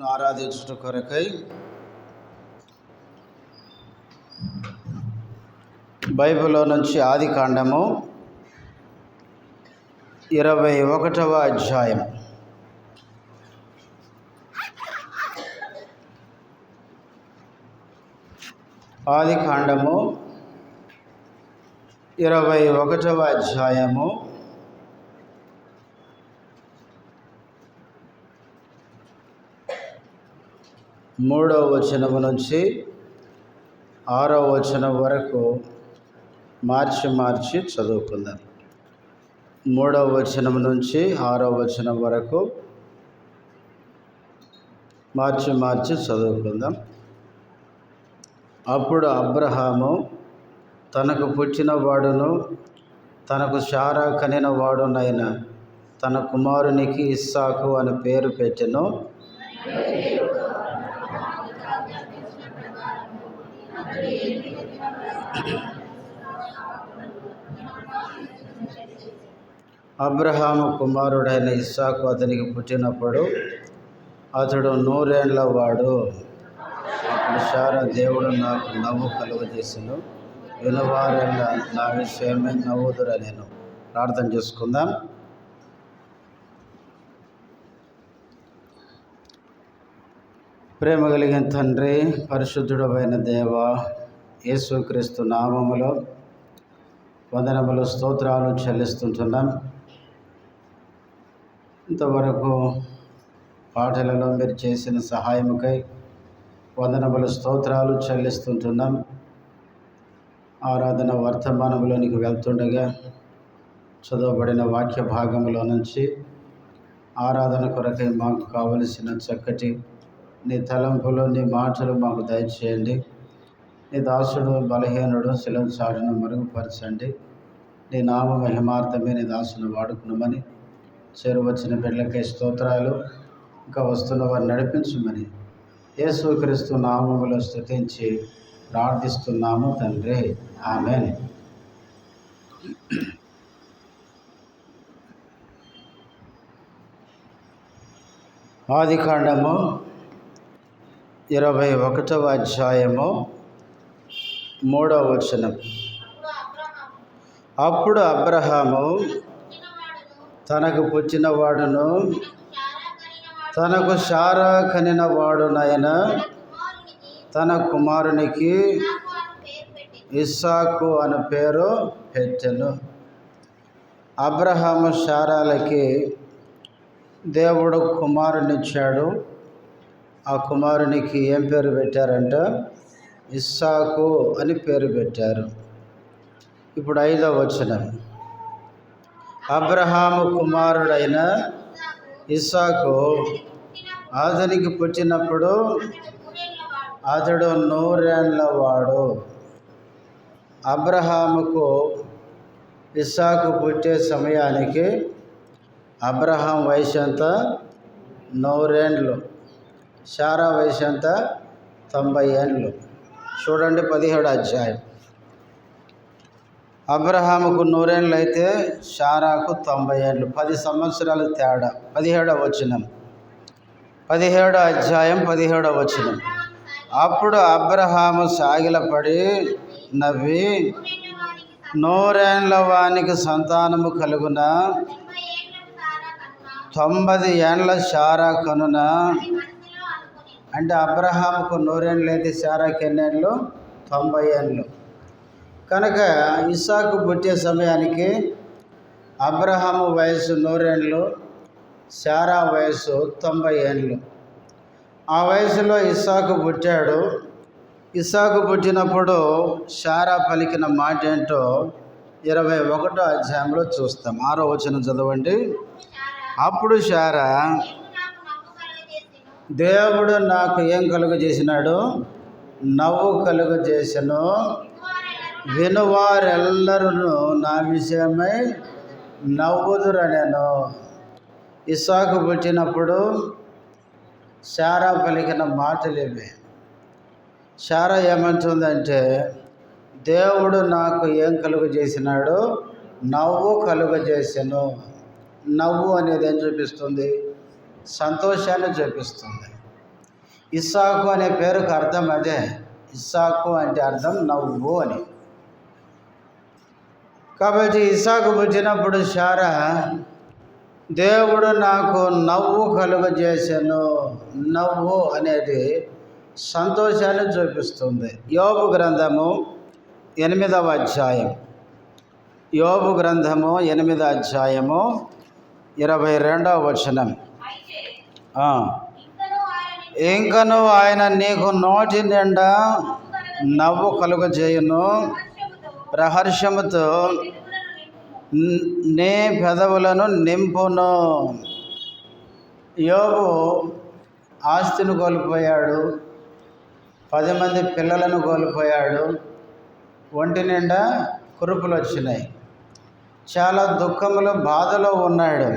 ఆరాధించుట కొరకై బైబిల్లో నుంచి ఆదికాండము 21వ అధ్యాయం. ఆదికాండము 21వ అధ్యాయము 3వ వచనము నుంచి 6వ వచనం వరకు మార్చి చదువుకుందాం. 3వ వచనం నుంచి 6వ వచనం వరకు మార్చి చదువుకుందాం. అప్పుడు అబ్రహాము తనకు పుట్టిన వాడును తనకు శారా కనిన వాడునైన తన కుమారునికి ఇస్సాకు అని పేరు పెట్టెను. అబ్రహాము కుమారుడైన ఇస్సాకు అతనికి పుట్టినప్పుడు అతడు 100 ఏండ్ల వాడు. అప్పుడు శారా, దేవుడు నాకు నవ్వు కలుగజేసెను, వినువారెల్లా నా విషయమే నవ్వుదురనెను. ప్రార్థన చేసుకుందాం. ప్రేమ కలిగిన తండ్రి, పరిశుద్ధుడైన దేవ, యేసుక్రీస్తు నామములో వందనములు, స్తోత్రాలు చెల్లిస్తుంటున్నాం. ఇంతవరకు పాటలలో మీరు చేసిన సహాయముకై వందనములు, స్తోత్రాలు చెల్లిస్తుంటున్నాం. ఆరాధన వర్తమానంలోనికి వెళ్తుండగా చదవబడిన వాక్య భాగంలో నుంచి ఆరాధన కొరకై మాకు కావలసిన చక్కటి నీ తలంపులు, నీ మాటలు మాకు దయచేయండి. నీ దాసుడు బలహీనుడు శిలం చాటును మరుగుపరచండి. నీ నామ మహిమార్థమే నీ దాసును వాడుకున్నామని, చేరువచ్చిన బిడ్డలకై స్తోత్రాలు, ఇంకా వస్తున్న వారిని నడిపించమని యేసుక్రీస్తు నామములో స్తుతించి ప్రార్థిస్తున్నాము తండ్రి, ఆమేన్. ఆదికాండము 21వ అధ్యాయము 3వ వచనం. అప్పుడు అబ్రహాము తనకు పుట్టిన వాడును తనకు శారా కనిన వాడునైన తన కుమారునికి ఇస్సాకు అని పేరు పెట్టెను. అబ్రహాము శారాలకి దేవుడు కుమారునిచ్చాడు. ఆ కుమారునికి ఏం పేరు పెట్టారంట? ఇస్సాకు అని పేరు పెట్టారు. ఇప్పుడు 5వ వచనం. అబ్రహాము కుమారుడైన ఇస్సాకు అతనికి పుట్టినప్పుడు అతడు 100 ఏండ్ల వాడు. అబ్రహాముకు ఇస్సాకు పుట్టే సమయానికి అబ్రహాం వయసు ఎంత? 100 ఏండ్లు. శారా వయసు ఎంత? 90 ఏండ్లు. చూడండి 17వ అధ్యాయం. అబ్రహాముకు 100 ఏండ్లు అయితే శారాకు 90 ఏండ్లు, 10 సంవత్సరాలు తేడా. 17వ వచనం, 17వ అధ్యాయం 17వ వచనం. అప్పుడు అబ్రహాము సాగిలపడి నవ్వి, 100 ఏండ్ల వానికి సంతానము కలుగునా, 90 ఏండ్ల శారా కనునా. అంటే అబ్రహాముకు 100 ఏండ్లు అయితే శారాకి ఎన్ని ఏండ్లు? 90 ఏండ్లు. కనుక ఇస్సాకు పుట్టే సమయానికి అబ్రహాము వయసు 100 ఏండ్లు, శారా వయసు 90 ఏండ్లు. ఆ వయసులో ఇస్సాకు పుట్టాడు. ఇస్సాకు పుట్టినప్పుడు శారా పలికిన మాట ఏంటో 21వ అధ్యాయంలో చూస్తాం. 6వ వచనం చదవండి. అప్పుడు శారా, దేవుడు నాకు ఏం కలుగజేసినాడు? నవ్వు కలుగజేసెను, వినువారెల్లరూ నా విషయమై నవ్వుదురనెను. ఇస్సాకు పుట్టినప్పుడు శారా పలికిన మాటలు ఇవి. శారా ఏమంటుందంటే, దేవుడు నాకు ఏం కలుగజేసినాడు? నవ్వు కలుగజేసెను. నవ్వు అనేది ఏం చూపిస్తుంది? సంతోషాన్ని చూపిస్తుంది. ఇస్సాకు అనే పేరుకు అర్థం అదే. ఇస్సాకు అంటే అర్థం నవ్వు అని. కాబట్టి ఇస్సాకు పుట్టినప్పుడు శారా, దేవుడు నాకు నవ్వు కలుగజేశాను. నవ్వు అనేది సంతోషాన్ని చూపిస్తుంది. యోబు గ్రంథము 8వ అధ్యాయం. యోబు గ్రంథము 8వ అధ్యాయము 22వ వచనం. ఇంకను ఆయన నీకు నోటి నిండా నవ్వు కలుగజేయును, ప్రహర్షముతో నీ పెదవులను నింపును. యోబు ఆస్తిని కోల్పోయాడు, 10 మంది పిల్లలను కోల్పోయాడు, ఒంటి నిండా కురుపులు వచ్చినాయి, చాలా దుఃఖములో బాధలో ఉన్నాడు.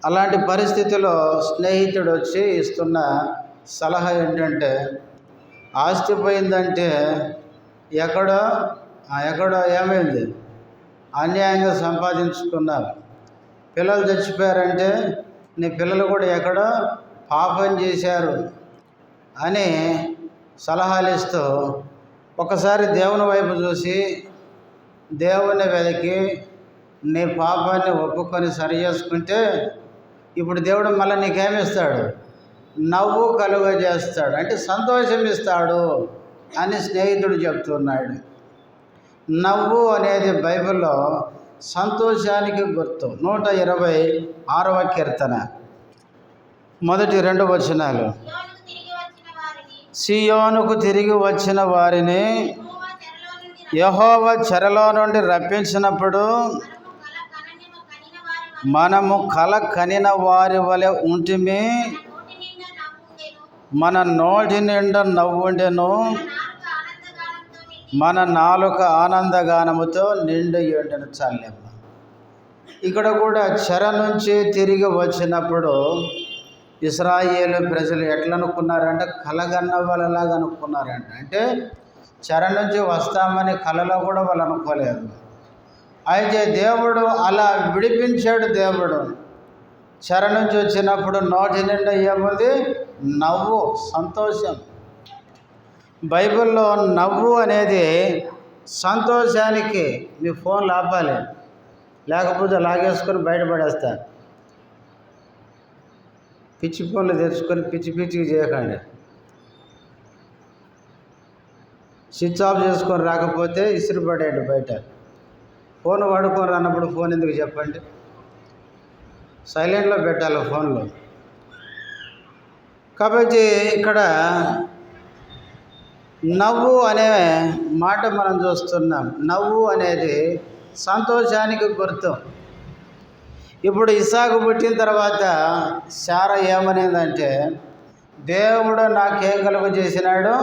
అలాంటి పరిస్థితిలో స్నేహితుడు వచ్చి ఇస్తున్న సలహా ఏంటంటే, ఆస్తి పోయిందంటే ఎక్కడో ఏమైంది, అన్యాయంగా సంపాదించుకున్నారు. పిల్లలు చచ్చిపోయారంటే నీ పిల్లలు కూడా ఎక్కడో పాపం చేశారు అని సలహాలు ఇస్తూ, ఒకసారి దేవుని వైపు చూసి దేవుని వెతికి నీ పాపాన్ని ఒప్పుకొని సరి చేసుకుంటే ఇప్పుడు దేవుడు మళ్ళీ నీకేమిస్తాడు? నవ్వు కలుగజేస్తాడు, అంటే సంతోషం ఇస్తాడు అని స్నేహితుడు చెప్తున్నాడు. నవ్వు అనేది బైబిల్లో సంతోషానికి గుర్తు. 126వ కీర్తన మొదటి 2 వచనాలు. సియోనుకు తిరిగి వచ్చిన వారిని యెహోవా చెరలో నుండి రప్పించినప్పుడు మనము కల కనిన వారి వలె ఉంటిమి. మన నోటి నిండా నవ్వుండెను, మన నాలుక ఆనందగానముతో నిండి ఉండెను. చాలెమ్మ. ఇక్కడ కూడా చెర నుంచి తిరిగి వచ్చినప్పుడు ఇశ్రాయేలు ప్రజలు ఎట్లా అనుకున్నారంటే, కలగన్న వాళ్ళలాగా అనుకున్నారంట. అంటే చెర నుంచి వస్తామని కలలో కూడా వాళ్ళు అనుకోలేదు. అయితే దేవుడు అలా విడిపించాడు. దేవుడు చెర నుంచి వచ్చినప్పుడు నోటి నిండా ఏముంది? నవ్వు, సంతోషం. బైబిల్లో నవ్వు అనేది సంతోషానికి. మీ ఫోన్లు ఆపాలి, లేకపోతే లాగేసుకొని బయటపడేస్తారు. పిచ్చి ఫోన్లు తెచ్చుకొని పిచ్చిగా చేయకండి. స్విచ్ ఆఫ్ చేసుకొని రాకపోతే ఇసిరిపడేయండి బయట. ఫోన్ వాడుకొని రానప్పుడు ఫోన్ ఎందుకు చెప్పండి? సైలెంట్లో పెట్టాలి ఫోన్లో. కాబట్టి ఇక్కడ నవ్వు అనే మాట మనం చూస్తున్నాం. నవ్వు అనేది సంతోషానికి గుర్తు. ఇప్పుడు ఇస్సాకు పుట్టిన తర్వాత శారా ఏమనేదంటే, దేవుడు నాకేం కలుగు చేసినాడు?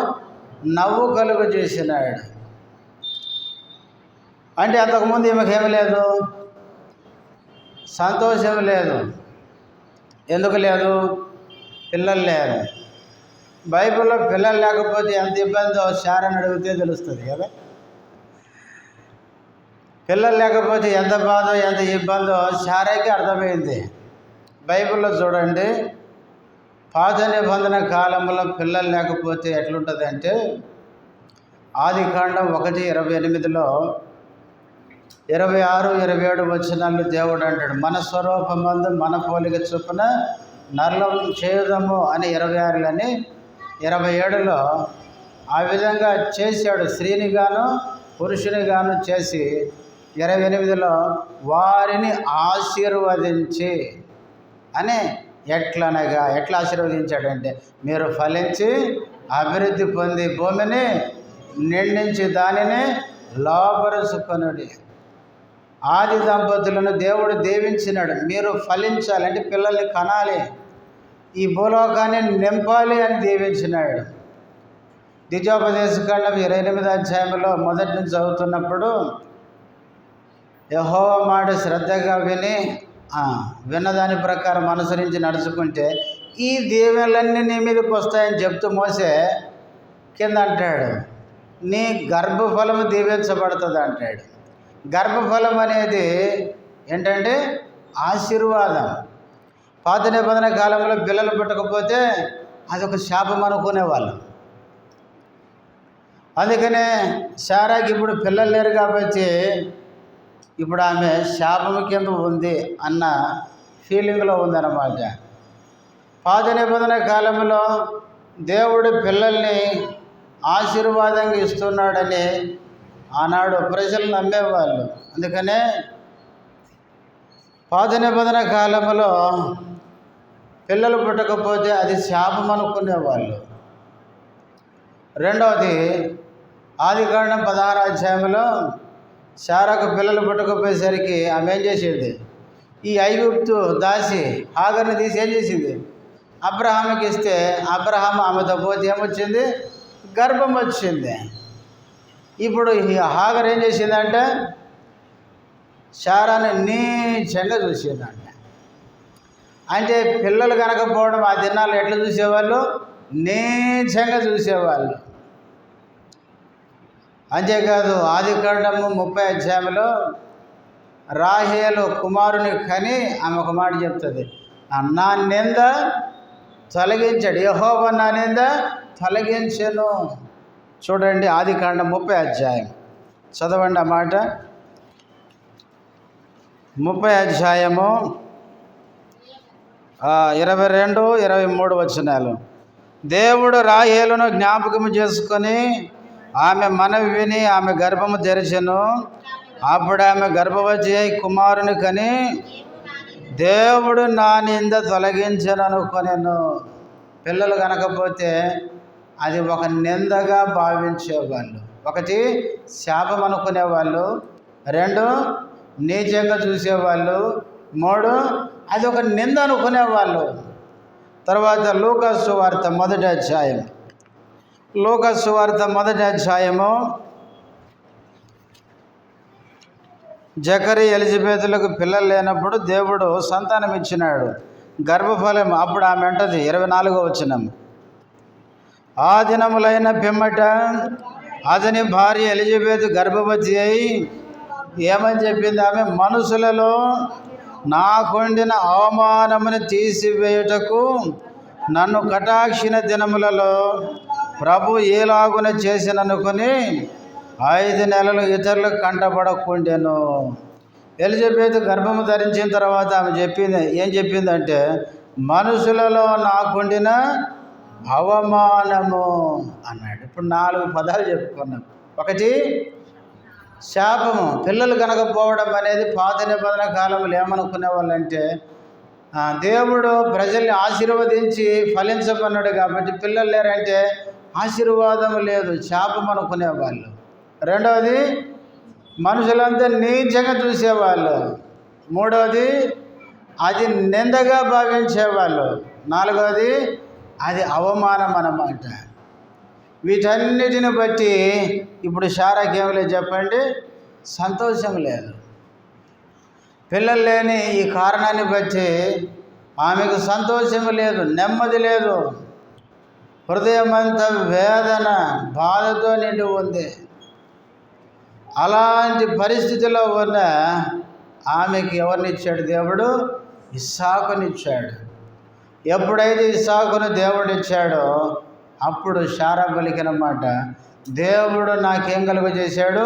నవ్వు కలుగు చేసినాడు. అంటే అంతకుముందు ఈమెకేమి లేదు, సంతోషం లేదు. ఎందుకు లేదు? పిల్లలు లేరు. బైబిల్లో పిల్లలు లేకపోతే ఎంత ఇబ్బందో శారాని అడిగితే తెలుస్తుంది కదా. పిల్లలు లేకపోతే ఎంత బాధో ఎంత ఇబ్బందో శారాకి అర్థమైంది. బైబిల్లో చూడండి, పాత నిబంధన కాలంలో పిల్లలు లేకపోతే ఎట్లుంటుంది అంటే, ఆదికాండం 1:28లో 26, 27 వచనాలు దేవుడు అంటాడు, మన స్వరూపమందు మన పోలిక చొప్పున నరులం చేయుదము అని 26లోని 27లో ఆ విధంగా చేశాడు. స్త్రీని గాను పురుషుని గాను చేసి 28లో వారిని ఆశీర్వదించి అని ఎట్లా ఆశీర్వదించాడంటే, మీరు ఫలించి అభివృద్ధి పొంది భూమిని నిండించి దానిని లోపరుచుకొనుడి. ఆది దంపతులను దేవుడు దీవించినాడు. మీరు ఫలించాలంటే పిల్లల్ని కనాలి, ఈ భూలోకాన్ని నింపాలి అని దీవించినాడు. ద్వితీయోపదేశకాండం 28వ అధ్యాయంలో మొదటి నుంచి చదువుతున్నప్పుడు, యెహోవా మాట శ్రద్ధగా విన్నదాని ప్రకారం అనుసరించి నడుచుకుంటే ఈ దీవెనలన్నీ నీ మీదకి వస్తాయని చెప్తూ మోసే కింద అంటాడు, నీ గర్భఫలము దీవించబడుతుంది అంటాడు. గర్భఫలం అనేది ఏంటంటే ఆశీర్వాదం. పాత నిబంధన కాలంలో పిల్లలు పుట్టకపోతే అదొక శాపం అనుకునేవాళ్ళు. అందుకనే శారాకి ఇప్పుడు పిల్లలు లేరు కాబట్టి ఇప్పుడు ఆమె శాపము కింద ఉంది అన్న ఫీలింగ్లో ఉందన్నమాట. పాత నిబంధన కాలంలో దేవుడు పిల్లల్ని ఆశీర్వాదంగా ఇస్తున్నాడని ఆనాడు ప్రజలు నమ్మేవాళ్ళు. అందుకనే పాత నిబంధన కాలంలో పిల్లలు పుట్టకపోతే అది శాపం అనుకునేవాళ్ళు. రెండవది, ఆదికాండం 16వ అధ్యాయంలో శారాకు పిల్లలు పుట్టకపోయేసరికి ఆమె ఏం చేసేది, ఈ ఐగుప్తు దాసి హాగర్ని తీసి ఏం చేసింది, అబ్రహాముకి ఇస్తే అబ్రహాము ఆమెతో పోతే ఏమొచ్చింది, గర్భం వచ్చింది. ఇప్పుడు ఈ హాగర్ ఏం చేసిందంటే శారాని నీచంగా చూసిందంట. అంటే పిల్లలు కనకపోవడం ఆ దినాలు ఎట్లా చూసేవాళ్ళు, నీచంగా చూసేవాళ్ళు. అంతేకాదు ఆదికాండము 30వ అధ్యాయంలో రాహేలు కుమారుని కని ఆమె ఒక మాట చెప్తుంది, నా నింద తొలగించాడు, యెహోవా నా నింద తొలగించెను. చూడండి ఆదికాండం 30వ అధ్యాయం చదవండి ఆ మాట. 30వ అధ్యాయము 22, 23 వచనాలు. దేవుడు రాహేలును జ్ఞాపకము చేసుకొని ఆమె మనవి విని ఆమె గర్భము తెరిచెను. అప్పుడు ఆమె గర్భవతి అయి కుమారుని కని దేవుడు నా నింద తొలగించను అనుకొనెను. పిల్లలు కనకపోతే అది ఒక నిందగా భావించేవాళ్ళు. ఒకటి శాపం అనుకునేవాళ్ళు, 2 నీచంగా చూసేవాళ్ళు, 3 అది ఒక నింద అనుకునేవాళ్ళు. తర్వాత లూకాసు సువార్త 1వ అధ్యాయం, లూకాసు సువార్త 1వ అధ్యాయము. జకరి ఎలిజబెతులకు పిల్లలు లేనప్పుడు దేవుడు సంతానం ఇచ్చినాడు, గర్భఫలం. అప్పుడు ఆమె అంటది 24వ వచనం, ఆ దినములైన పిమ్మట అతని భార్య ఎలిజబెత్ గర్భవతి అయి ఏమని చెప్పింది, ఆమె మనుషులలో నాకుండిన అవమానమును తీసివేయుటకు నన్ను కటాక్షిణ దినములలో ప్రభు ఏలాగున చేసిననుకొని 5 నెలలు ఇతరులకు కంటపడకుండెను. ఎలిజబెత్ గర్భము ధరించిన తర్వాత ఆమె ఏం చెప్పిందంటే, మనుషులలో నాకుండిన అవమానము అన్నాడు. ఇప్పుడు 4 పదాలు చెప్పుకున్నాం. ఒకటి శాపము, పిల్లలు కనకపోవడం అనేది పాత నిబంధన కాలంలో ఏమనుకునే వాళ్ళంటే దేవుడు ప్రజల్ని ఆశీర్వదించి ఫలించమన్నాడు కాబట్టి పిల్లలు లేరంటే ఆశీర్వాదం లేదు, శాపం అనుకునేవాళ్ళు. రెండవది మనుషులంతా నీచంగా చూసేవాళ్ళు. మూడవది అది నిందగా భావించేవాళ్ళు. నాలుగవది అది అవమానం అన్నమాట. వీటన్నిటిని బట్టి ఇప్పుడు శారాకి ఏమి లేదు చెప్పండి, సంతోషం లేదు. పిల్లలు లేని ఈ కారణాన్ని బట్టి ఆమెకు సంతోషం లేదు, నెమ్మది లేదు, హృదయం అంతా వేదన బాధతో నిండి ఉంది. అలాంటి పరిస్థితిలో ఉన్న ఆమెకి ఎవరినిచ్చాడు దేవుడు, ఇస్సాకునిచ్చాడు. ఎప్పుడైతే ఇస్సాకును దేవుడు ఇచ్చాడో అప్పుడు శారా పలికినమాట, దేవుడు నాకేం కలుగజేశాడు,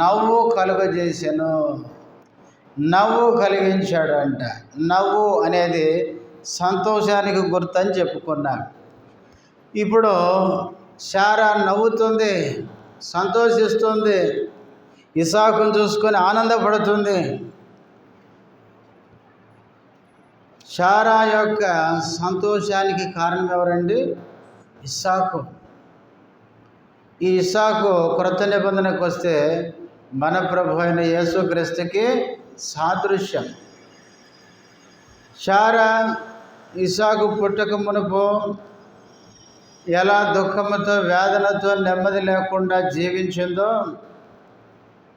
నవ్వు కలుగజేశాను, నవ్వు కలిగించాడు అంట. నవ్వు అనేది సంతోషానికి గుర్తని చెప్పుకున్నాను. ఇప్పుడు శారా నవ్వుతుంది, సంతోషిస్తుంది, ఇస్సాకును చూసుకొని ఆనందపడుతుంది. శారా యొక్క సంతోషానికి కారణం ఎవరండి, ఇస్సాకు. ఈ ఇస్సాకు క్రొత్త నిబంధనకు వస్తే మన ప్రభు అయిన యేసుక్రీస్తుకి సాదృశ్యం. శారా ఇస్సాకు పుట్టక మునుపు ఎలా దుఃఖముతో వేదనతో నెమ్మది లేకుండా జీవించిందో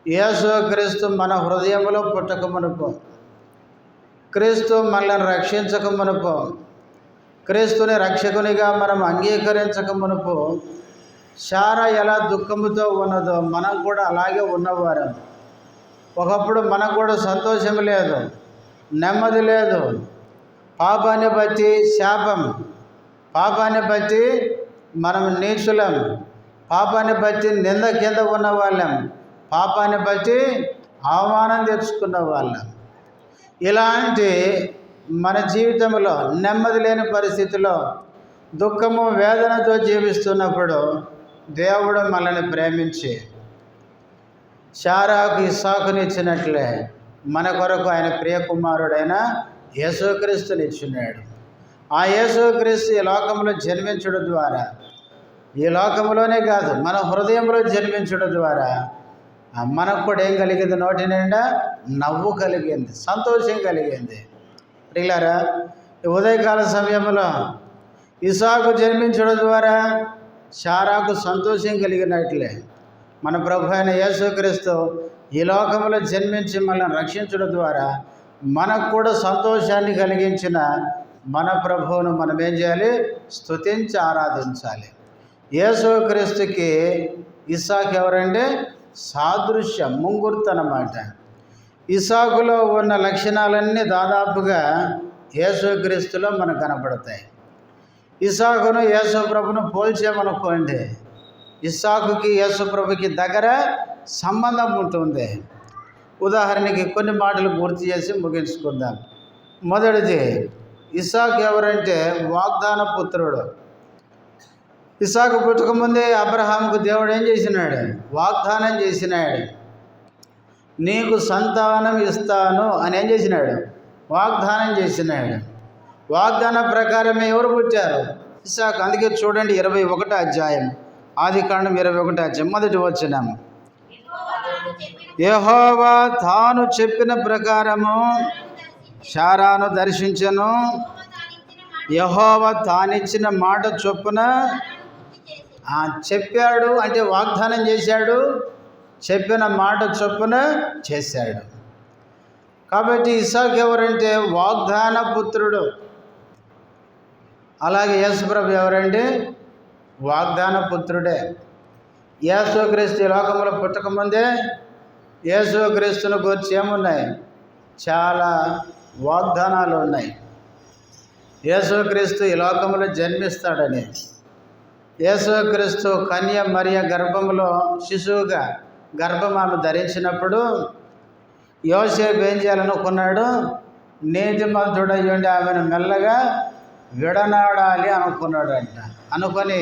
యేసుక్రీస్తు మన హృదయంలో పుట్టక మునుపు, క్రీస్తు మనల్ని రక్షించక మునుపు, క్రీస్తుని రక్షకునిగా మనం అంగీకరించక మునుపు శారా ఎలా దుఃఖముతో ఉన్నదో మనం కూడా అలాగే ఉన్నవారం. ఒకప్పుడు మనకు కూడా సంతోషం లేదు, నెమ్మది లేదు. పాపాన్ని బట్టి శాపం, పాపాన్ని బట్టి మనం నీచులం, పాపాన్ని బట్టి నింద కింద ఉన్న వాళ్ళం, పాపాన్ని బట్టి అవమానం తెచ్చుకున్న వాళ్ళం. ఇలాంటి మన జీవితంలో నెమ్మది లేని పరిస్థితిలో దుఃఖము వేదనతో జీవిస్తున్నప్పుడు దేవుడు మనల్ని ప్రేమించి శారాకు ఇస్సాకుని ఇచ్చినట్లే మన కొరకు ఆయన ప్రియకుమారుడైన యేసుక్రీస్తుని ఇచ్చినాడు. ఆ యేసుక్రీస్తు ఈ లోకంలో జన్మించడం ద్వారా, ఈ లోకంలోనే కాదు మన హృదయంలో జన్మించడం ద్వారా మనకు కూడా ఏం కలిగింది? నోటి నిండా నవ్వు కలిగింది, సంతోషం కలిగింది. ప్రియులారా, ఈ ఉదయకాల సమయంలో ఇస్సాకు జన్మించడం ద్వారా శారాకు సంతోషం కలిగినట్లే మన ప్రభు అయిన యేసుక్రీస్తు ఈ లోకంలో జన్మించి మనల్ని రక్షించడం ద్వారా మనకు కూడా సంతోషాన్ని కలిగించిన మన ప్రభువును మనం ఏం చేయాలి? స్తుతించి ఆరాధించాలి. యేసుక్రీస్తుకి ఇస్సాకు ఎవరంటే సాదృశ్యం, ముంగుర్తు అన్నమాట. ఇస్సాకులో ఉన్న లక్షణాలన్నీ దాదాపుగా యేసుక్రీస్తులో మనకు కనపడతాయి. ఇస్సాకును యేసు ప్రభును పోల్చామనుకోండి, ఇస్సాకుకి యేసు ప్రభుకి దగ్గర సంబంధం ఉంటుంది. ఉదాహరణకి కొన్ని మాటలు పూర్తి చేసి ముగించుకుందాం. మొదటిది, ఇస్సాకు ఎవరంటే వాగ్దాన పుత్రుడు. ఇస్సాకు పుట్టకముందే అబ్రహాముకు దేవుడు ఏం చేసినాడు? వాగ్దానం చేసినాడు. నీకు సంతానం ఇస్తాను అని ఏం చేసినాడు? వాగ్దానం చేసినాడు. వాగ్దాన ప్రకారమే ఎవరు పుట్టారు? ఇస్సాకు. అందుకే చూడండి 21వ అధ్యాయం, ఆదికాండం 21వ అధ్యాయం మొదటి వచనం, యెహోవా తాను చెప్పిన ప్రకారము శారాను దర్శించెను, యెహోవా తానిచ్చిన మాట చొప్పున చెప్పాడు. అంటే వాగ్దానం చేశాడు, చెప్పిన మాట చొప్పున చేశాడు. కాబట్టి ఇస్సాకు ఎవరంటే వాగ్దాన పుత్రుడు. అలాగే యేసుప్రభు ఎవరండి? వాగ్దాన పుత్రుడే. యేసుక్రీస్తు ఈ లోకంలో పుట్టకముందే యేసుక్రీస్తుని గురించి ఏమున్నాయి? చాలా వాగ్దానాలు ఉన్నాయి. యేసుక్రీస్తు ఈ లోకంలో జన్మిస్తాడని, యేసుక్రీస్తు కన్య మరియ గర్భంలో శిశువుగా గర్భం ఆమె ధరించినప్పుడు యోసేపు ఏం చేయాలనుకున్నాడు? నీతిమంతుడై ఉండి ఆమెను మెల్లగా విడనాడాలి అనుకున్నాడంట. అనుకొని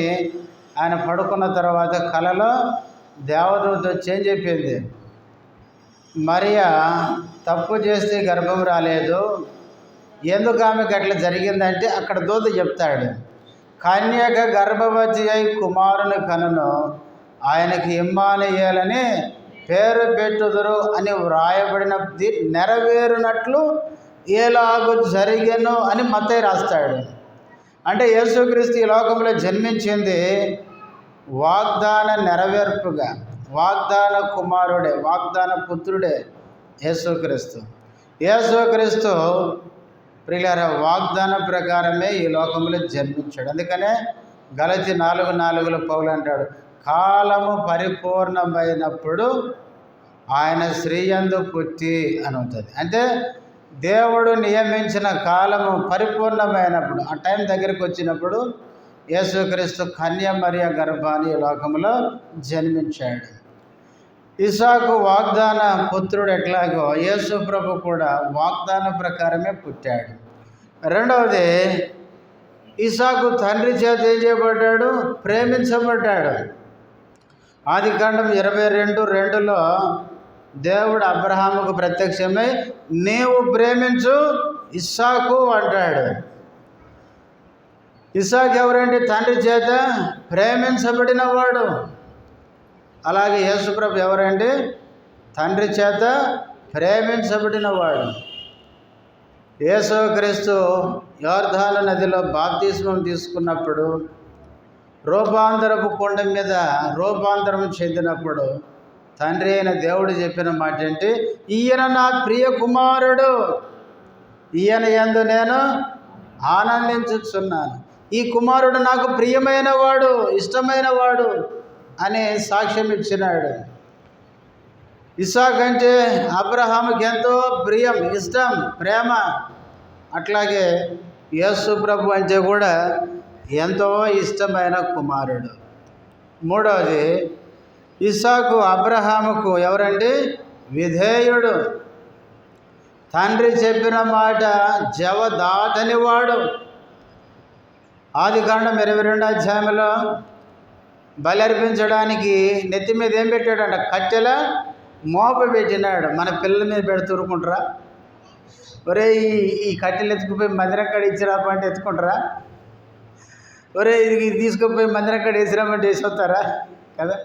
ఆయన పడుకున్న తర్వాత కలలో దేవదూత వచ్చి ఏం చెప్పింది? మరియా తప్పు చేస్తే గర్భం రాలేదు, ఎందుకు ఆమెకు అట్లా జరిగిందంటే అక్కడ దూత చెప్తాడు, కన్యక గర్భవతి అయి కుమారుని కనును, ఆయనకి ఇమ్మానుయేలని పేరు పెట్టుదురు అని వ్రాయబడినది నెరవేరునట్లు ఎలాగో జరిగెను అని మత్తయి రాస్తాడు. అంటే యేసుక్రీస్తు ఈ లోకంలో జన్మించింది వాగ్దాన నెరవేర్పుగా. వాగ్దాన కుమారుడే, వాగ్దాన పుత్రుడే యేసుక్రీస్తు. యేసుక్రీస్తు ప్రియులారా వాగ్దాన ప్రకారమే ఈ లోకంలో జన్మించాడు. అందుకనే గలతీ 4:4 పౌలు అంటాడు, కాలము పరిపూర్ణమైనప్పుడు ఆయన స్త్రీయందు పుట్టి అని ఉంటుంది. అంటే దేవుడు నియమించిన కాలము పరిపూర్ణమైనప్పుడు, ఆ టైం దగ్గరికి వచ్చినప్పుడు యేసుక్రీస్తు కన్య మరియ గర్భాన్ని ఈ లోకంలో జన్మించాడు. ఇస్సాకు వాగ్దాన పుత్రుడు ఎట్లాగో యేసు ప్రభు కూడా వాగ్దాన ప్రకారమే పుట్టాడు. రెండవది, ఇస్సాకు తండ్రి చేత ఏం చేయబడ్డాడు? ప్రేమించబడ్డాడు. ఆదికాండం 22:2 దేవుడు అబ్రహాముకు ప్రత్యక్షమై నీవు ప్రేమించు ఇస్సాకు అంటాడు. ఇస్సాకు ఎవరంటే తండ్రి చేత ప్రేమించబడిన వాడు. అలాగే యేసుప్రభు ఎవరంటే తండ్రి చేత ప్రేమించబడిన వాడు. యేసుక్రీస్తు యోర్దాను నదిలో బాప్తిస్మం తీసుకున్నప్పుడు, రూపాంతరపు కొండ మీద రూపాంతరం చెందినప్పుడు తండ్రి అయిన దేవుడు చెప్పిన మాట ఏంటి? ఈయన నా ప్రియ కుమారుడు, ఈయన యందు నేను ఆనందించుచున్నాను, ఈ కుమారుడు నాకు ప్రియమైన వాడు, ఇష్టమైన వాడు అని సాక్ష్యం ఇచ్చినాడు. ఇస్సాకు అంటే అబ్రహాముకి ఎంతో ప్రియం, ఇష్టం, ప్రేమ. అట్లాగే యేసు ప్రభు అంటే కూడా ఎంతో ఇష్టమైన కుమారుడు. మూడవది, ఇస్సాకు అబ్రహాముకు ఎవరండి? విధేయుడు. తండ్రి చెప్పిన మాట జవదాటని వాడు. ఆదికాండం 22వ అధ్యాయంలో బలి అర్పించడానికి నెత్తి మీద ఏం పెట్టాడంట? కట్టెల మోప పెట్టినాడు. మన పిల్లల మీద పెడుతురుకుంటారా? ఒరే ఈ కట్టెలు ఎత్తుకుపోయి మందిరం కాడ ఇచ్చిరాపంటే ఎత్తుకుంటారా? ఒరే ఇది తీసుకుపోయి మందిరం కాడ వేసిరామంటే వేసొస్తారా? కదా.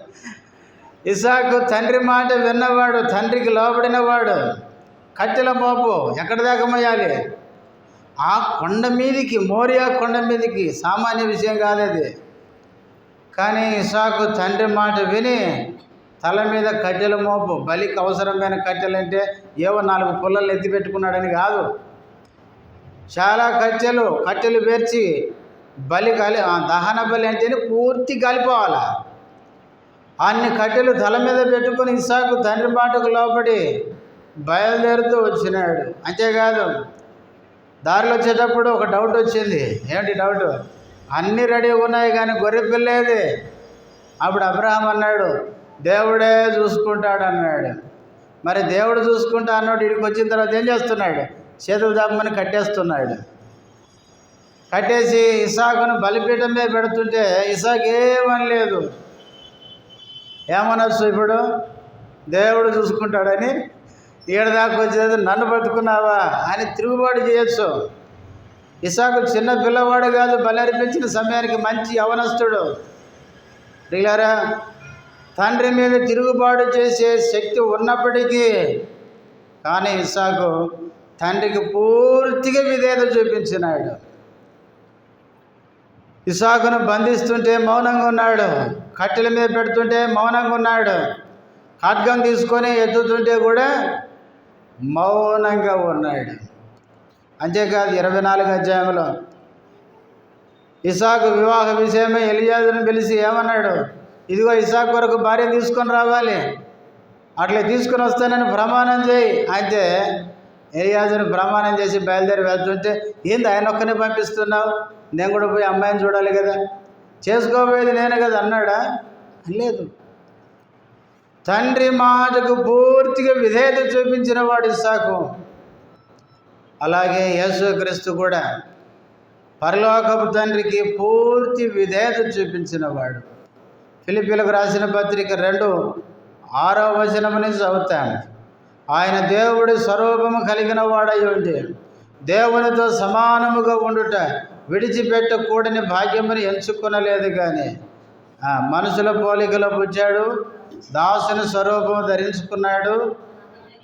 ఇస్సాకు తండ్రి మాట విన్నవాడు, తండ్రికి లోబడినవాడు. కట్టెల మోపు ఎక్కడి దాకా మోయాలి? ఆ కొండ మీదికి, మోరియా కొండ మీదికి. సామాన్య విషయం కాలేదు. కానీ ఇస్సాకు తండ్రి మాట విని తల మీద కట్టెల మోపు, బలికి అవసరమైన కట్టెలంటే ఏవో 4 పుల్లలు ఎత్తి పెట్టుకున్నాడని కాదు. చాలా కట్టెలు పేర్చి బలి దహన బలి అంటేనే పూర్తి కాలిపోవాలి. అన్ని కట్టెలు తల మీద పెట్టుకుని ఇస్సాకు తండ్రి మాటకు లోపడి బయలుదేరుతూ వచ్చినాడు. అంతేకాదు, దారిలో వచ్చేటప్పుడు ఒక డౌట్ వచ్చింది. ఏమిటి డౌట్? అన్నీ రెడీ ఉన్నాయి కానీ గొర్రె పిల్లేది. అప్పుడు అబ్రహాం అన్నాడు, దేవుడే చూసుకుంటాడు అన్నాడు. మరి దేవుడు చూసుకుంటా అన్నాడు. ఇక్కడికి వచ్చిన తర్వాత ఏం చేస్తున్నాడు? చేతులు దాపమని కట్టేస్తున్నాడు. కట్టేసి ఇస్సాకును బలిపీఠం మీద పెడుతుంటే ఇస్సాకు ఏమనలేదు. ఏమనొచ్చు ఇప్పుడు? దేవుడు చూసుకుంటాడని. ఏడదాకా వచ్చేది నన్ను పట్టుకున్నావా అని తిరుగుబాటు చేయొచ్చు. ఇస్సాకు చిన్న పిల్లవాడు కాదు, బలి అర్పించిన సమయానికి మంచి యవనస్తుడు. ప్రియులారా, తండ్రి మీద తిరుగుబాటు చేసే శక్తి ఉన్నప్పటికీ కానీ ఇస్సాకు తండ్రికి పూర్తిగా విధేయత చూపించినాడు. ఇస్సాకును బంధిస్తుంటే మౌనంగా ఉన్నాడు. కట్టెల మీద పెడుతుంటే మౌనంగా ఉన్నాడు. ఖడ్గం తీసుకొని ఎత్తుతుంటే కూడా మౌనంగా ఉన్నాడు. అంతేకాదు, 24వ అధ్యాయంలో ఇస్సాకు వివాహ విషయమై ఎలియాజరును పిలిచి ఏమన్నాడు? ఇదిగో ఇస్సాకు కొరకు భార్య తీసుకొని రావాలి, అట్లా తీసుకొని వస్తానని ప్రమాణం చేయి. అయితే ఎలియాజరు ప్రమాణం చేసి బయలుదేరి వెళ్తుంటే, ఏంది ఆయన ఒక్కనే పంపిస్తున్నావు? నేను కూడా పోయి అమ్మాయిని చూడాలి కదా, చేసుకోబోయేది నేనే కదా అన్నాడా? లేదు. తండ్రి మాటకు పూర్తిగా విధేయత చూపించిన వాడు ఇస్సాకు. అలాగే యేసుక్రీస్తు కూడా పరలోకపు తండ్రికి పూర్తి విధేయత చూపించిన వాడు. ఫిలిప్పీలకు రాసిన పత్రిక 2:6 వచనముని చదువుతాను. ఆయన దేవుడి స్వరూపము కలిగిన వాడై ఉండి దేవునితో సమానముగా ఉండుట విడిచిపెట్టకూడని భాగ్యముని ఎంచుకొనలేదు కానీ మనుషుల పోలికలో పుట్టాడు, దాసుని స్వరూపము ధరించుకున్నాడు,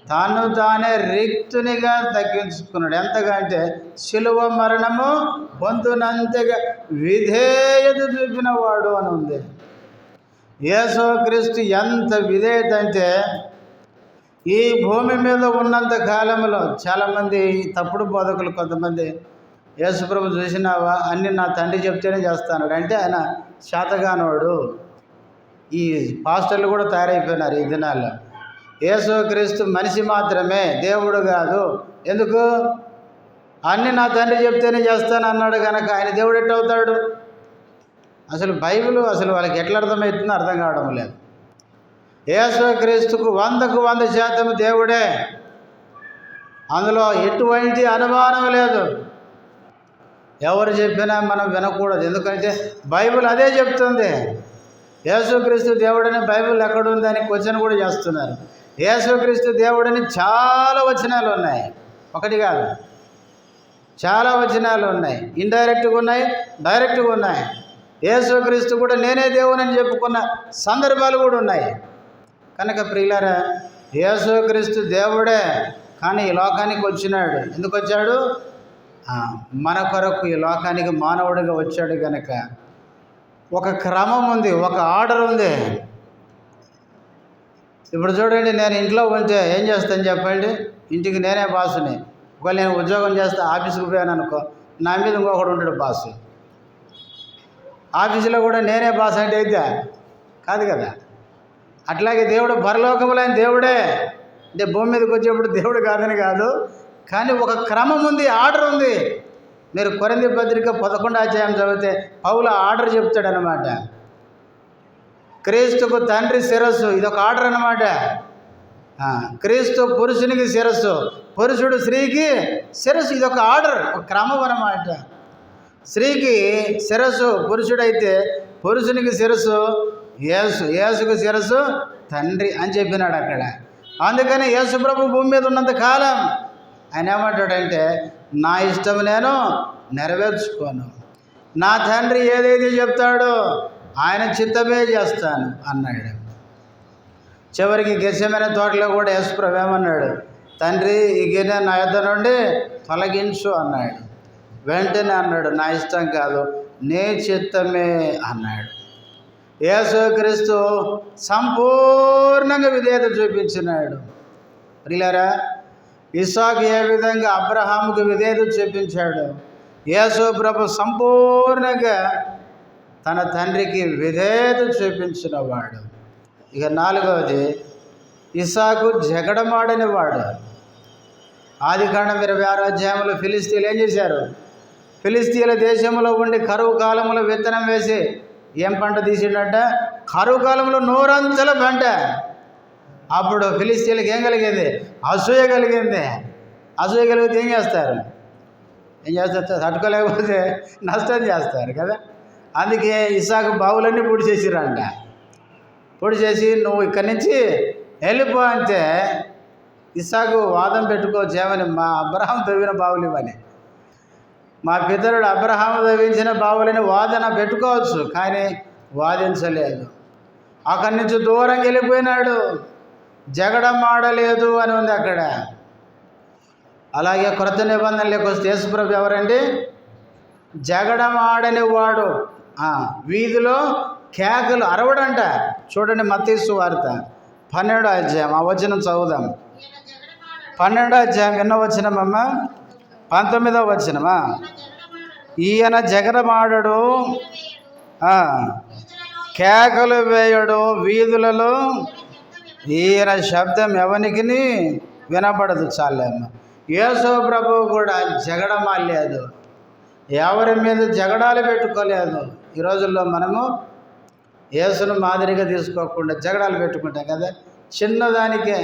తానే రిక్తునిగా తగ్గించుకున్నాడు. ఎంతగా అంటే శిలువ మరణము పొందునంతగా విధేయత చూపిన వాడు అని ఉంది. యేసుక్రీస్తు ఎంత విధేయత అంటే, ఈ భూమి మీద ఉన్నంత కాలంలో చాలామంది తప్పుడు బోధకులు, కొంతమంది యేసుప్రభు చూసినావా అన్నీ నా తండ్రి చెప్తేనే చేస్తాడు అంటే ఆయన శాతగానోడు. ఈ పాస్టర్లు కూడా తయారైపోయినారు ఈ దినాల్లో. యేసుక్రీస్తు మనిషి మాత్రమే, దేవుడు కాదు. ఎందుకు? అన్నీ నా తండ్రి చెప్తేనే చేస్తాను అన్నాడు కనుక ఆయన దేవుడు ఎట్టవుతాడు? అసలు బైబిల్ అసలు వాళ్ళకి ఎట్లా అర్థమవుతుందో అర్థం కావడం లేదు. యేసుక్రీస్తుకు 100కు 100% దేవుడే, అందులో ఎటువంటి అనుమానం లేదు. ఎవరు చెప్పినా మనం వినకూడదు. ఎందుకంటే బైబిల్ అదే చెప్తుంది. యేసుక్రీస్తు దేవుడని బైబిల్ ఎక్కడుందని క్వశ్చన్ కూడా చేస్తున్నారు. యేసుక్రీస్తు దేవుడని చాలా వచనాలు ఉన్నాయి, ఒకటి కాదు, చాలా వచనాలు ఉన్నాయి. ఇండైరెక్ట్గా ఉన్నాయి, డైరెక్ట్గా ఉన్నాయి. యేసుక్రీస్తు కూడా నేనే దేవునని చెప్పుకున్న సందర్భాలు కూడా ఉన్నాయి. కనుక ప్రియులారా, యేసుక్రీస్తు దేవుడే, కానీ ఈ లోకానికి వచ్చినాడు. ఎందుకు వచ్చాడు? మన కొరకు ఈ లోకానికి మానవుడిగా వచ్చాడు కనుక ఒక క్రమం ఉంది, ఒక ఆర్డర్ ఉంది. ఇప్పుడు చూడండి, నేను ఇంట్లో ఉంటే ఏం చేస్తాను చెప్పండి? ఇంటికి నేనే బాసుని. ఒకవేళ నేను ఉద్యోగం చేస్తే ఆఫీస్కి పోయాను అనుకో, నా మీద ఇంకొకడు ఉంటాడు బాసు. ఆఫీసులో కూడా నేనే బాస్ అంటే అయితే కాదు కదా. అట్లాగే దేవుడు పరలోకములో ఆయన దేవుడే, అంటే భూమి మీదకి వచ్చేప్పుడు దేవుడు కాదని కాదు, కానీ ఒక క్రమం ఉంది, ఆర్డర్ ఉంది. మీరు కొరింథీ పత్రిక 11వ అధ్యాయం చదివితే పౌలు ఆర్డర్ చెప్తాడనమాట. క్రీస్తుకు తండ్రి శిరస్సు, ఇదొక ఆర్డర్ అన్నమాట. క్రీస్తు పురుషునికి శిరస్సు, పురుషుడు స్త్రీకి శిరస్సు, ఇదొక ఆర్డర్, ఒక క్రమం అన్నమాట. స్త్రీకి శిరస్సు పురుషుడైతే పురుషునికి శిరస్సు యేసు, యేసుకు శిరస్సు తండ్రి అని చెప్పినాడు అక్కడ. అందుకని యేసు ప్రభు భూమి మీద ఉన్నంత కాలం ఆయన ఏమంటాడంటే, నా ఇష్టం నేను నెరవేర్చుకోను, నా తండ్రి ఏదైతే చెప్తాడో ఆయన చిత్తమే చేస్తాను అన్నాడు. చివరికి గెత్సేమనే తోటలో కూడా యేసు ప్రభు ఏమన్నాడు, తండ్రి ఈ గిన్నె నా యొద్ద నుండి తొలగించు అన్నాడు. వెంటనే అన్నాడు, నా ఇష్టం కాదు నీ చిత్తమే అన్నాడు. యేసుక్రీస్తు సంపూర్ణంగా విధేయత చూపించినాడు. ప్రియులారా, ఇస్సాకు ఏ విధంగా అబ్రహాముకు విధేయత చూపించాడు, యేసు ప్రభు సంపూర్ణంగా తన తండ్రికి విధేయత చూపించిన వాడు. ఇక 4వది, ఇస్సాకు జగడమాడని వాడు. ఆదికాండం 26వ అధ్యాయంలో ఫిలిస్తీన్లు ఏం చేశారు, ఫిలిస్తీన్ల దేశంలో ఉండి కరువు కాలంలో విత్తనం వేసి ఏం పంట తీసిండంట, కరువు కాలంలో 100 అంచెల పంట. అప్పుడు ఫిలిస్తీన్లకు ఏం కలిగింది, అసూయ కలిగింది. అసూయ కలిగితే ఏం చేస్తారు, తట్టుకోలేకపోతే నష్టం చేస్తారు కదా. అందుకే ఇస్సాకు బావులన్నీ పూడి చేసిరంట. పూడి చేసి నువ్వు ఇక్కడి నుంచి వెళ్ళిపో అంటే ఇస్సాకు వాదం పెట్టుకోవచ్చు, ఏమని, మా అబ్రహాం తవ్విన బావులు ఇవని, మా పితరుడు అబ్రహాము తవ్వించిన బావులని వాదన పెట్టుకోవచ్చు, కానీ వాదించలేదు. అక్కడి నుంచి దూరం వెళ్ళిపోయినాడు, జగడమాడలేదు అని ఉంది అక్కడ. అలాగే క్రొత్త నిబంధనలోకి వస్తే యేసుప్రభు ఎవరండి, జగడమాడని వాడు. వీధిలో కేకలు అరవడంట. చూడండి మత్తయి సువార్త 12వ అధ్యాయం, ఆ వచనం చదువుదాం. 12వ అధ్యాయం ఎన్నో వచనమమ్మ, 19వ వచనమా. ఈయన జగడమాడడు, కేకలు వేయడు, వీధులలో ఈయన శబ్దం ఎవనికి వినపడదు. చాలేమ్మ. యేసు ప్రభు కూడా జగడమాలేదు, ఎవరి మీద జగడాలు పెట్టుకోలేదు. ఈ రోజుల్లో మనము యేసును మాదిరిగా తీసుకోకుండా జగడాలు పెట్టుకుంటాం కదా, చిన్నదానికే.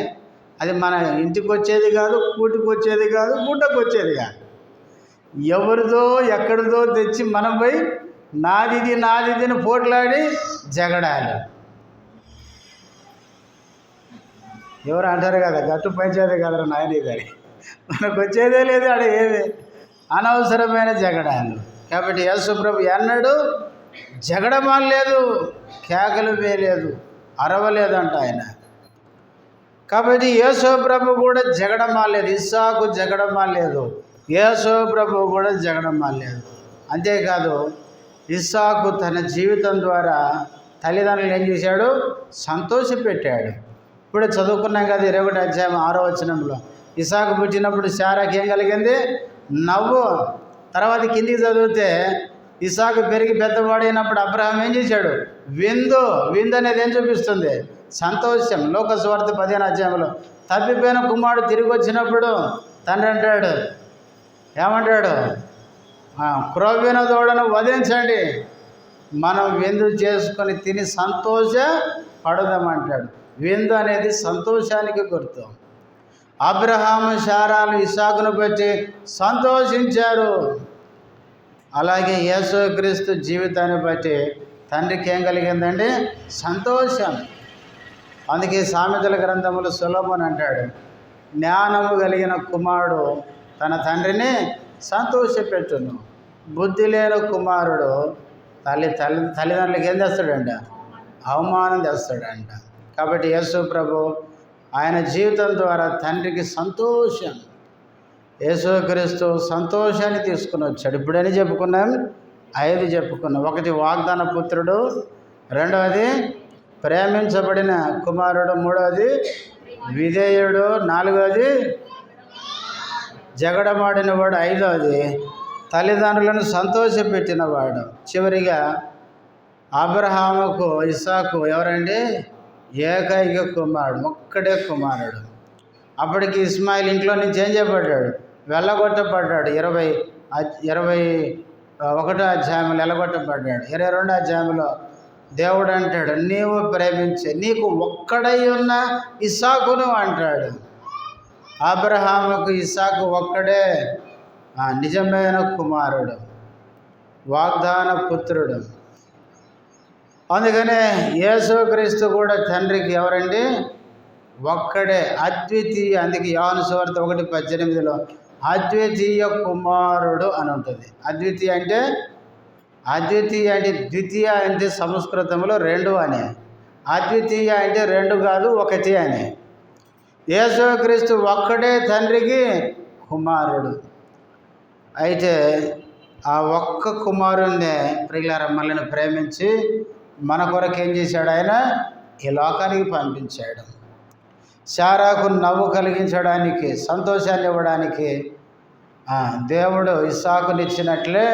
అది మన ఇంటికి వచ్చేది కాదు, కూటికి వచ్చేది కాదు, గుడ్డకు వచ్చేది కాదు. ఎవరిదో ఎక్కడిదో తెచ్చి మనం పోయి నాదిది నాదిదిని పోట్లాడి జగడాలు. ఎవరు అంటారు కదా, గట్టు పంచేది కదరా నాయన ఇదని, మనకు వచ్చేదే లేదు ఆడ ఏది, అనవసరమైన జగడాలు. కాబట్టి యేసు ప్రభు ఎన్నడూ జగడమాలేదు, కేకలు వేయలేదు, అరవలేదంట ఆయన. కాబట్టి యేసు ప్రభు కూడా జగడమాలేదు, ఇస్సాకు జగడమాలేదు, యేసు ప్రభు కూడా జగడమాలేదు. అంతేకాదు ఇస్సాకు తన జీవితం ద్వారా తల్లిదండ్రులు ఏం చేశాడు, సంతోషపెట్టాడు. ఇప్పుడే చదువుకున్నాం కదా 21వ అధ్యాయం 6వ వచనంలో, ఇస్సాకు పుట్టినప్పుడు శారాకి ఏం కలిగింది, నవ్వు. తర్వాత కిందికి చదివితే ఇస్సాకు పెరిగి పెద్దవాడైనప్పుడు అబ్రహాం ఏం చేశాడు, విందు. విందు అనేది ఏం చూపిస్తుంది, సంతోషం. లోక సువార్త 15వ అధ్యాయంలో తప్పిపోయిన కుమారుడు తిరిగి వచ్చినప్పుడు తండ్రి అంటాడు, ఏమంటాడు, క్రొవ్విన దూడను వధించండి, మనం విందు చేసుకొని తిని సంతోషపడదామంటాడు. విందు అనేది సంతోషానికి గుర్తు. అబ్రహాము శారాలు ఇస్సాకును బట్టి సంతోషించారు. అలాగే యేసుక్రీస్తు జీవితాన్ని బట్టి తండ్రికి ఏం కలిగిందండి, సంతోషం. అందుకే సామెతల గ్రంథములు సొలొమోను అంటాడు, జ్ఞానము కలిగిన కుమారుడు తన తండ్రిని సంతోషపెట్టును, బుద్ధి లేని కుమారుడు తల్లిదండ్రులకి ఏం తెస్తాడంట, అవమానం తెస్తాడంట. కాబట్టి యేసు ప్రభు ఆయన జీవితం ద్వారా తండ్రికి సంతోషం, యేసుక్రీస్తు సంతోషాన్ని తీసుకుని వచ్చాడు. ఇప్పుడని చెప్పుకున్నాం, 5 చెప్పుకున్నాం. 1 వాగ్దాన పుత్రుడు, 2వది ప్రేమించబడిన కుమారుడు, 3వది విధేయుడు, 4వది జగడమాడినవాడు, 5వది తల్లిదండ్రులను సంతోషపెట్టినవాడు. చివరిగా అబ్రహాముకు ఇస్సాకు ఎవరండి, ఏకైక కుమారుడు, ఒక్కడే కుమారుడు. అప్పటికి ఇస్మాయిల్ ఇంట్లో నుంచి ఏం చేయబడ్డాడు, వెళ్ళగొట్టబడ్డాడు. 21వ అధ్యాయంలో ఎలగొట్టబడ్డాడు. 22వ అధ్యాయంలో దేవుడు అంటాడు, నీవు ప్రేమించే నీకు ఒక్కడై ఉన్న ఇస్సాకును అంటాడు. అబ్రహాముకు ఇస్సాకు ఒక్కడే నిజమైన కుమారుడు, వాగ్దాన పుత్రుడు. అందుకనే యేసుక్రీస్తు కూడా తండ్రికి ఎవరండి? ఒక్కడే, అద్వితీయ. అందుకే యోహాను సువార్త 1:18 అద్వితీయ కుమారుడు అని ఉంటుంది. అద్వితీయ అంటే ద్వితీయ అంటే సంస్కృతంలో రెండు అని, అద్వితీయ అంటే రెండు కాదు ఒకటి అని. యేసుక్రీస్తు ఒక్కడే తండ్రికి కుమారుడు. అయితే ఆ ఒక్క కుమారుణ్ణే ప్రియులారా మనల్ని ప్రేమించి మన కొరకు ఏం చేశాడు? ఆయన ఈ లోకానికి పంపించాడు. శారాకు నవ్వు కలిగించడానికి, సంతోషాన్ని ఇవ్వడానికి దేవుడు ఇస్సాకునిచ్చినట్లే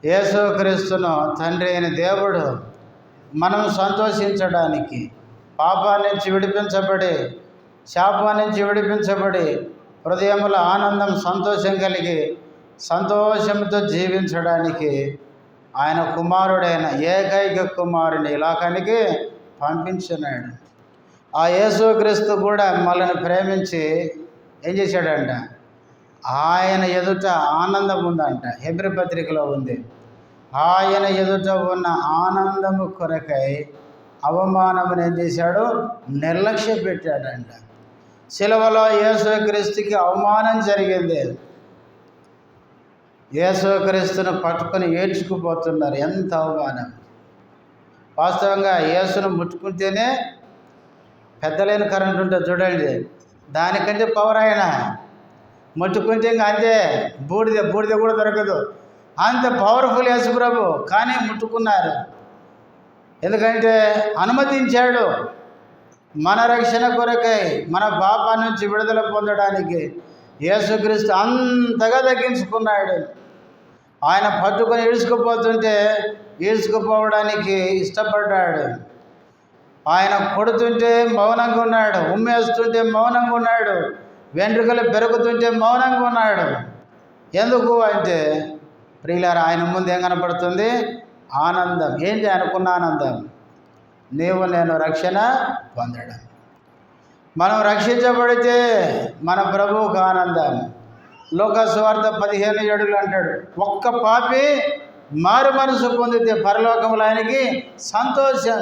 యేసుక్రీస్తును తండ్రి అయిన దేవుడు మనం సంతోషించడానికి, పాపం నుంచి విడిపించబడి, శాపం నుంచి విడిపించబడి, హృదయంలో ఆనందం సంతోషం కలిగి సంతోషంతో జీవించడానికి ఆయన కుమారుడైన ఏకైక కుమారుని ఈ లోకానికి పంపించున్నాడు. ఆ యేసుక్రీస్తు కూడా మనల్ని ప్రేమించి ఏం చేశాడంట? ఆయన ఎదుట ఆనందం ఉందంట. హెబ్రీ పత్రికలో ఉంది. ఆయన ఎదుట ఉన్న ఆనందము కొరకై అవమానమును ఏం చేశాడు? నిర్లక్ష్య పెట్టాడంట. శిలువలో యేసుక్రీస్తుకి అవమానం జరిగింది. యేసుక్రీస్తును పట్టుకొని ఏడ్చుకుపోతున్నారు. ఎంత అవమానం! వాస్తవంగా యేసును ముట్టుకుంటేనే పెద్దలైన కరెంట్ ఉంటుంది చూడండి, దానికంటే పవర్ ఆయన. ముట్టుకుంటే ఇంకా అంతే, బూడిద కూడా దొరకదు. అంత పవర్ఫుల్ యేసు ప్రభు. కానీ ముట్టుకున్నారు. ఎందుకంటే అనుమతించాడు మన రక్షణ కొరకై, మన పాపం నుంచి విడుదల పొందడానికి. యేసుక్రీస్తు అంతగా తగ్గించుకున్నాడు. ఆయన పట్టుకొని ఈడ్చుకుపోతుంటే ఈడ్చుకుపోవడానికి ఇష్టపడ్డాడు. ఆయన కొడుతుంటే మౌనంగా ఉన్నాడు, ఉమ్మేస్తుంటే మౌనంగా ఉన్నాడు, వెంట్రుకలు పెరుగుతుంటే మౌనంగా ఉన్నాడు. ఎందుకు అంటే ప్రియులారా, ఆయన ముందు ఏం కనపడుతుంది? ఆనందం. ఏంటి అనుకున్న ఆనందం? నీవు నేను రక్షణ పొందడం. మనం రక్షించబడితే మన ప్రభువుకు ఆనందం. లోకాసు సువార్త 15:7 అంటాడు, ఒక్క పాపి మారు మనసు పొందితే పరలోకములో ఆయనకి సంతోషం.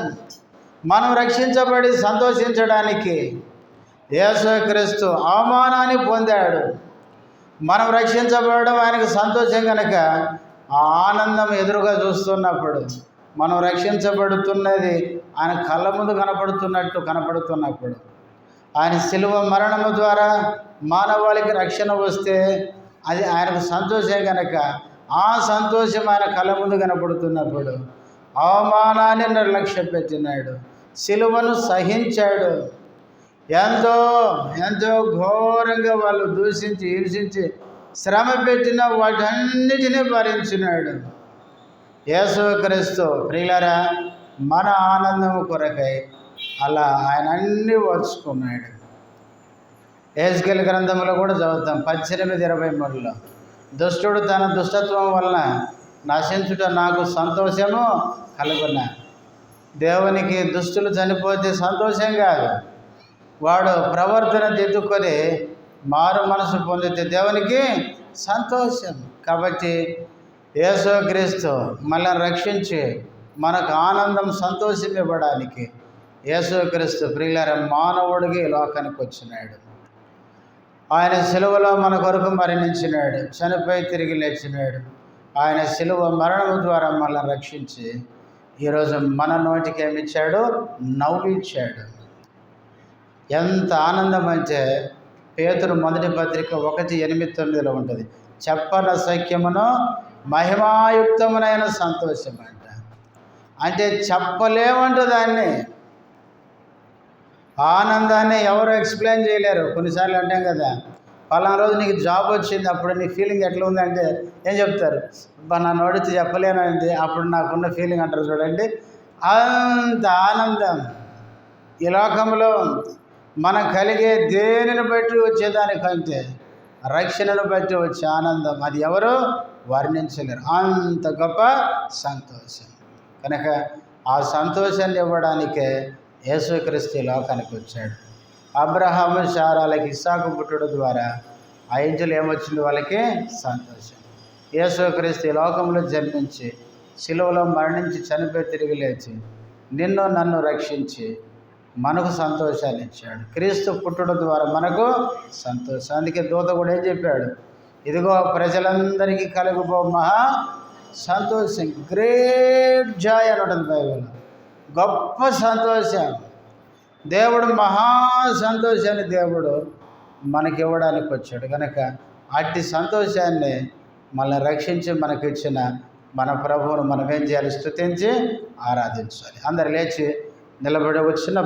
మనం రక్షించబడి సంతోషించడానికి యేసుక్రీస్తు అవమానాన్ని పొందాడు. మనం రక్షించబడడం ఆయనకు సంతోషం కనుక ఆ ఆనందం ఎదురుగా చూస్తున్నప్పుడు, మనం రక్షించబడుతున్నది ఆయన కళ్ళ ముందు కనపడుతున్నప్పుడు, ఆయన శిలువ మరణము ద్వారా మానవాళికి రక్షణ వస్తే అది ఆయనకు సంతోషం కనుక ఆ సంతోషం ఆయన కళ్ళ ముందు కనపడుతున్నప్పుడు అవమానాన్ని నిర్లక్ష్య పెట్టినాడు. శిలువను సహించాడు. ఎంతో ఘోరంగా వాళ్ళు దూషించి హింసించి శ్రమ పెట్టిన వాటన్నిటినీ భరించినాడు. యేసుక్రీస్తు ప్రియులారా, మన ఆనందము కొరకై అలా ఆయన అన్నీ ఓర్చుకున్నాడు. యెహెజ్కేలు గ్రంథంలో కూడా చదువుతాం 18:23 దుష్టుడు తన దుష్టత్వం వలన నశించుట నాకు సంతోషము కలుగున. దేవునికి దుష్టులు చనిపోతే సంతోషం కాదు, వాడు ప్రవర్తన దిద్దుకొని మారు మనసు పొందితే దేవునికి సంతోషం. కాబట్టి యేసుక్రీస్తు మనల్ని రక్షించి మనకు ఆనందం సంతోషం ఇవ్వడానికి యేసుక్రీస్తు ప్రియులారా మానవుడికి ఈ లోకానికి వచ్చినాడు. ఆయన శిలువలో మన కొరకు మరణించినాడు, చనిపోయి తిరిగి లేచినాడు. ఆయన శిలువ మరణము ద్వారా మనల్ని రక్షించి ఈరోజు మన నోటికి ఏమిచ్చాడు? నవ్విచ్చాడు. ఎంత ఆనందం అంటే పేతురు మొదటి పత్రిక 1:8-9 ఉంటుంది. చెప్పన సఖ్యమును మహిమాయుక్తమునైన సంతోషం అంట. అంటే చెప్పలేమంట దాన్ని. ఆనందాన్ని ఎవరు ఎక్స్ప్లెయిన్ చేయలేరు. కొన్నిసార్లు అంటాం కదా, పలానా రోజు నీకు జాబ్ వచ్చింది, అప్పుడు నీ ఫీలింగ్ ఎట్లా ఉందంటే ఏం చెప్తారు? నా నోడితే చెప్పలేనండి, అప్పుడు నాకున్న ఫీలింగ్ అంటారు చూడండి. అంత ఆనందం ఈ లోకంలో మనకు కలిగే దేనిని బట్టి వచ్చేదానికంటే రక్షణను బట్టి వచ్చే ఆనందం అది ఎవరు వర్ణించలేరు. అంత గొప్ప సంతోషం. కనుక ఆ సంతోషాన్ని ఇవ్వడానికే యేసుక్రీస్తు లోకానికి వచ్చాడు. అబ్రహాము శారాలకి ఇస్సాకు పుట్టుడు ద్వారా ఆ ఇంటిలో ఏమొచ్చింది? వాళ్ళకి సంతోషం. యేసుక్రీస్తు లోకంలో జన్మించి శిలువలో మరణించి చనిపోయి తిరిగి లేచి నిన్ను నన్ను రక్షించి మనకు సంతోషాన్ని ఇచ్చాడు. క్రీస్తు పుట్టుడు ద్వారా మనకు సంతోషం. అందుకే దూత కూడా ఏం చెప్పాడు? ఇదిగో ప్రజలందరికీ కలుగుబో మహా సంతోషం, గ్రేట్ జాయ్ అని ఉంటుంది బైబిల్లో. గొప్ప సంతోషం. దేవుడు మహా సంతోషాన్ని దేవుడు మనకి ఇవ్వడానికి వచ్చాడు. కనుక అట్టి సంతోషాన్ని మనల్ని రక్షించి మనకిచ్చిన మన ప్రభువును మనం ఏం చేయాలి? స్తుతించి ఆరాధించాలి. అందరు లేచి నిలబడి వచ్చిన